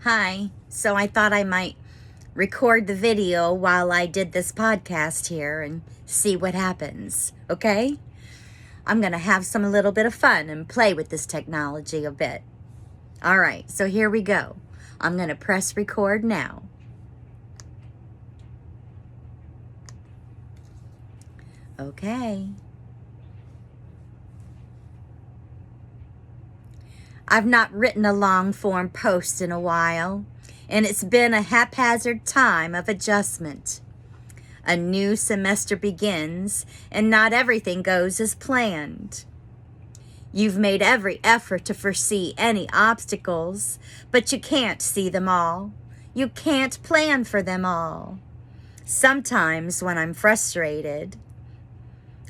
Hi. So I thought I might record the video while I did this podcast here and see what happens, okay? I'm going to have some little bit of fun and play with this technology a bit. All right, so here we go. I'm going to press record now. Okay. I've not written a long-form post in a while, and it's been a haphazard time of adjustment. A new semester begins, and not everything goes as planned. You've made every effort to foresee any obstacles, but you can't see them all. You can't plan for them all. Sometimes when I'm frustrated,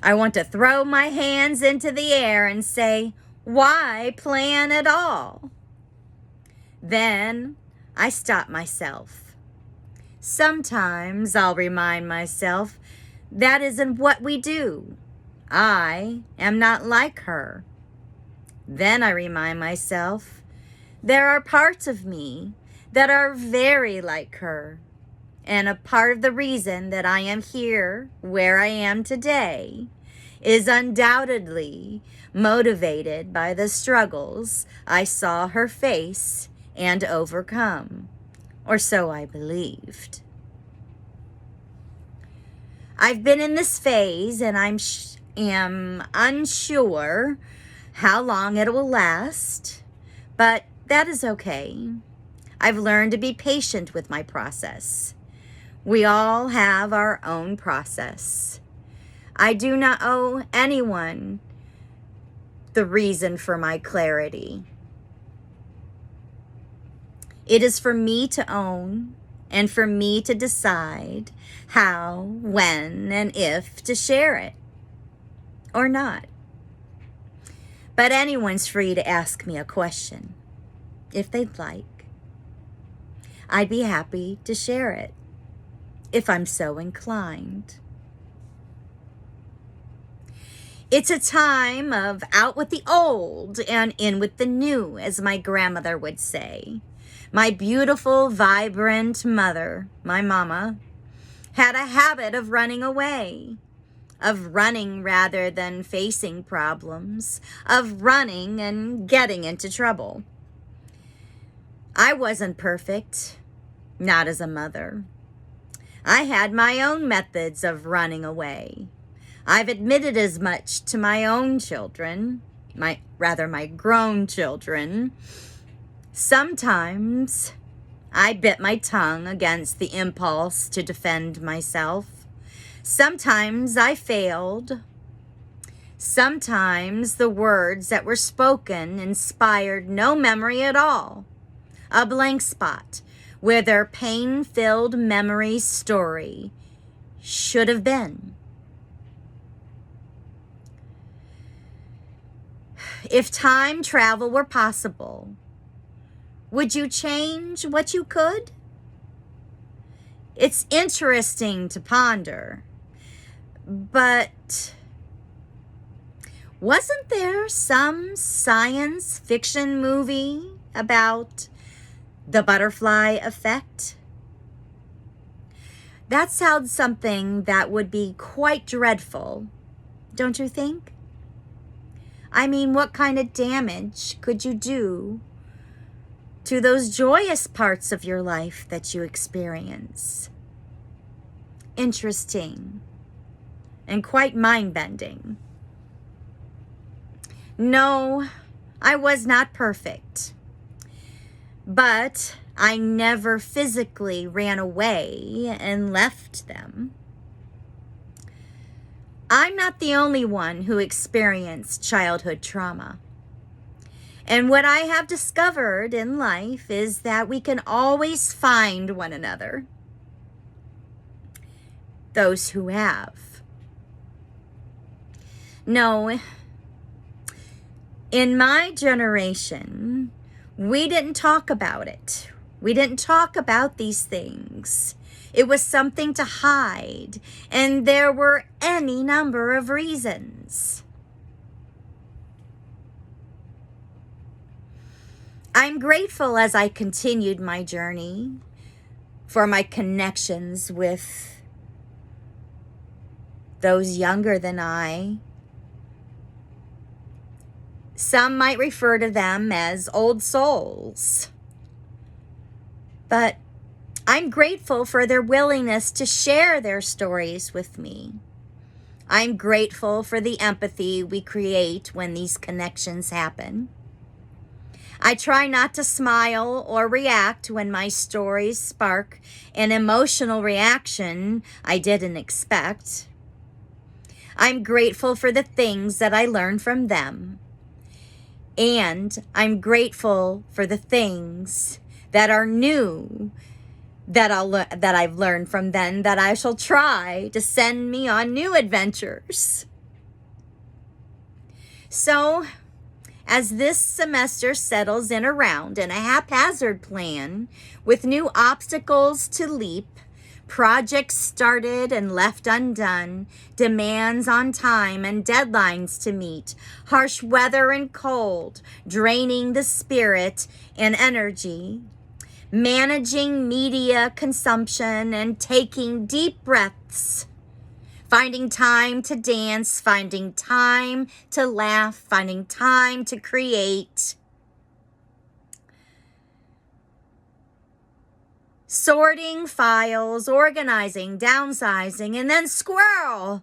I want to throw my hands into the air and say, why plan at all? Then I stop myself. Sometimes I'll remind myself that isn't what we do. I am not like her. Then I remind myself there are parts of me that are very like her. And a part of the reason that I am here where I am today is undoubtedly motivated by the struggles I saw her face and overcome, or so I believed. I've been in this phase and am unsure how long it will last, but that is okay. I've learned to be patient with my process. We all have our own process. I do not owe anyone the reason for my clarity. It is for me to own and for me to decide how, when, and if to share it or not. But anyone's free to ask me a question if they'd like. I'd be happy to share it if I'm so inclined. It's a time of out with the old and in with the new, as my grandmother would say. My beautiful, vibrant mother, my mama, had a habit of running away, of running rather than facing problems, of running and getting into trouble. I wasn't perfect, not as a mother. I had my own methods of running away. I've admitted as much to my own children, my grown children. Sometimes I bit my tongue against the impulse to defend myself. Sometimes I failed. Sometimes the words that were spoken inspired no memory at all, a blank spot where their pain-filled memory story should have been. If time travel were possible, would you change what you could? It's interesting to ponder, but wasn't there some science fiction movie about the butterfly effect? That sounds something that would be quite dreadful, don't you think? I mean, what kind of damage could you do to those joyous parts of your life that you experience? Interesting and quite mind-bending. No, I was not perfect, but I never physically ran away and left them. I'm not the only one who experienced childhood trauma. And what I have discovered in life is that we can always find one another. Those who have. No, in my generation, we didn't talk about it. We didn't talk about these things. It was something to hide, and there were any number of reasons. I'm grateful as I continued my journey for my connections with those younger than I. Some might refer to them as old souls. But I'm grateful for their willingness to share their stories with me. I'm grateful for the empathy we create when these connections happen. I try not to smile or react when my stories spark an emotional reaction I didn't expect. I'm grateful for the things that I learned from them. And I'm grateful for the things that are new that I've learned from them, that I shall try to send me on new adventures. So, as this semester settles in around in a haphazard plan with new obstacles to leap, projects started and left undone, demands on time and deadlines to meet, harsh weather and cold, draining the spirit and energy, managing media consumption and taking deep breaths, finding time to dance, finding time to laugh, finding time to create, sorting files, organizing, downsizing, and then squirrel.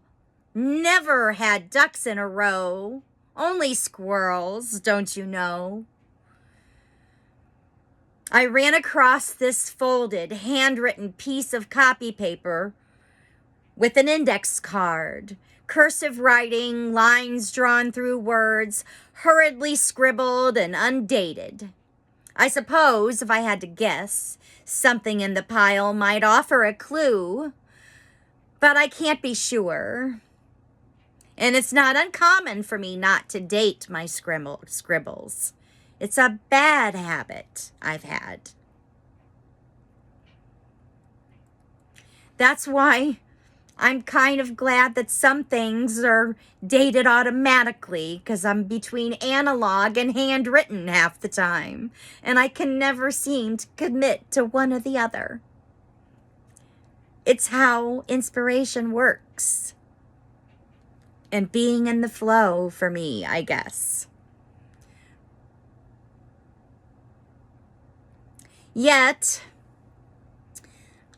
Never had ducks in a row, only squirrels, don't you know? I ran across this folded, handwritten piece of copy paper with an index card, cursive writing, lines drawn through words, hurriedly scribbled and undated. I suppose, if I had to guess, something in the pile might offer a clue, but I can't be sure. And it's not uncommon for me not to date my scribbles. It's a bad habit I've had. That's why I'm kind of glad that some things are dated automatically, because I'm between analog and handwritten half the time, and I can never seem to commit to one or the other. It's how inspiration works. And being in the flow for me, I guess. Yet,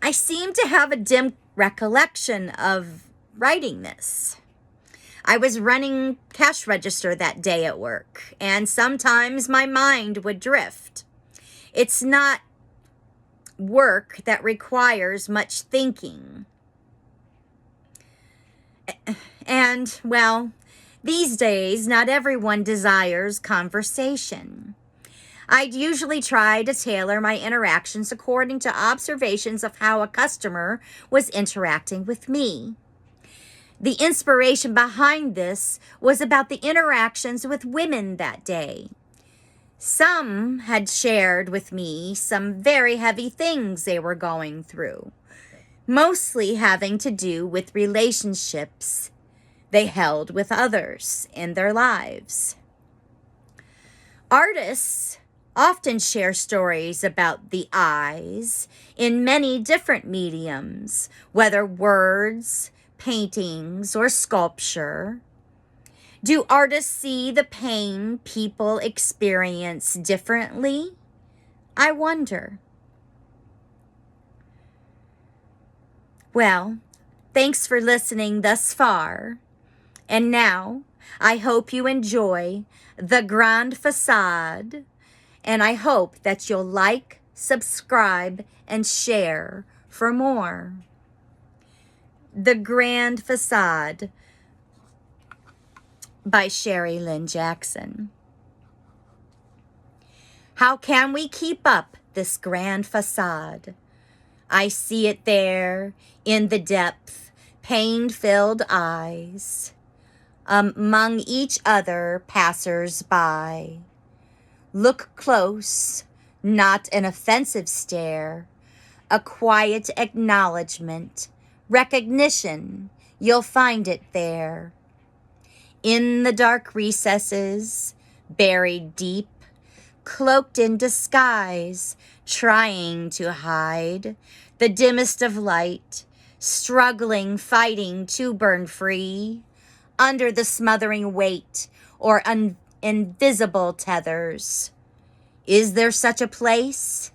I seem to have a dim recollection of writing this. I was running cash register that day at work, and sometimes my mind would drift. It's not work that requires much thinking. And, well, these days, not everyone desires conversation. I'd usually try to tailor my interactions according to observations of how a customer was interacting with me. The inspiration behind this was about the interactions with women that day. Some had shared with me some very heavy things they were going through, mostly having to do with relationships they held with others in their lives. Artists often share stories about the eyes in many different mediums, whether words, paintings, or sculpture. Do artists see the pain people experience differently? I wonder. Well, thanks for listening thus far. And now, I hope you enjoy the Grand Facade, and I hope that you'll like, subscribe, and share for more. The Grand Facade by Sherry Lynn Jackson. How can we keep up this grand facade? I see it there in the depth, pain-filled eyes, among each other passers-by. Look close, not an offensive stare, a quiet acknowledgement, recognition, you'll find it there. In the dark recesses, buried deep, cloaked in disguise, trying to hide the dimmest of light, struggling, fighting to burn free under the smothering weight or invisible tethers. Is there such a place?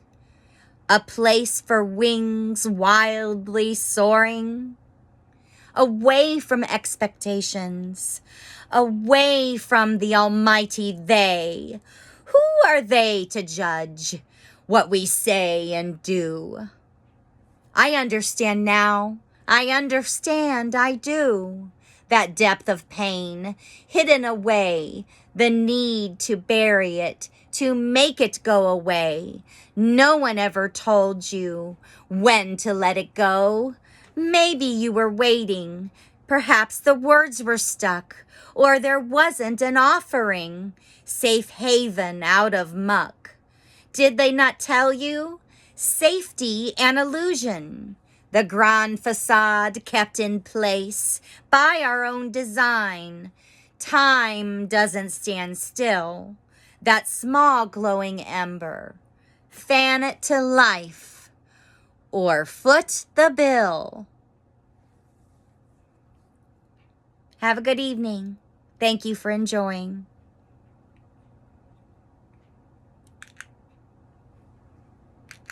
A place for wings wildly soaring? Away from expectations, away from the almighty they. Who are they to judge what we say and do? I understand now. I understand, I do. That depth of pain, hidden away, the need to bury it, to make it go away. No one ever told you when to let it go. Maybe you were waiting. Perhaps the words were stuck, or there wasn't an offering. Safe haven out of muck. Did they not tell you? Safety an illusion. The Grand Facade kept in place by our own design. Time doesn't stand still. That small glowing ember. Fan it to life or foot the bill. Have a good evening. Thank you for enjoying.